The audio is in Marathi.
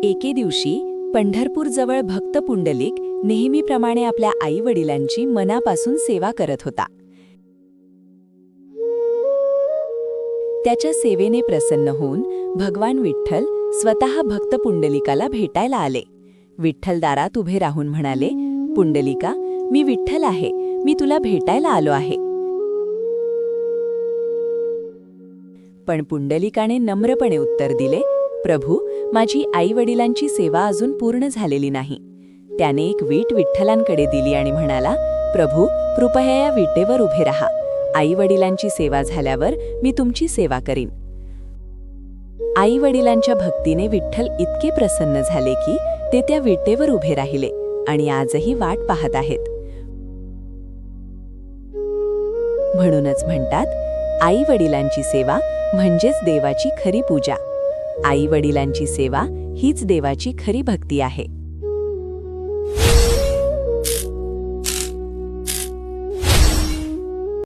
एके दिवशी पंढरपूरजवळ भक्त पुंडलिक नेहमीप्रमाणे आपल्या आई-वडिलांची मनापासून सेवा करत होता. त्याच्या सेवेने प्रसन्न होऊन भगवान विठ्ठल स्वतः भक्त पुंडलिकाला भेटायला आले. विठ्ठल दारात उभे राहून म्हणाले, पुंडलिका, मी विठ्ठल आहे, मी तुला भेटायला आलो आहे. पण पुंडलिकाने नम्रपणे उत्तर दिले, प्रभू, माझी आई-वडिलांची सेवा अजून पूर्ण झालेली नाही. त्याने एक वीट विठ्ठलांकडे दिली आणि म्हणाला, प्रभू, कृपया या विटेवर उभे राहा. आई-वडिलांची सेवा झाल्यावर मी तुमची सेवा करीन. आई-वडिलांच्या भक्तीने विठ्ठल इतके प्रसन्न झाले की ते त्या विटेवर उभे राहिले आणि आजही वाट पाहत आहेत. म्हणूनच म्हणतात, आई-वडिलांची सेवा म्हणजेच देवाची खरी पूजा. आई-वडिलांची सेवा हीच देवाची खरी भक्ती आहे.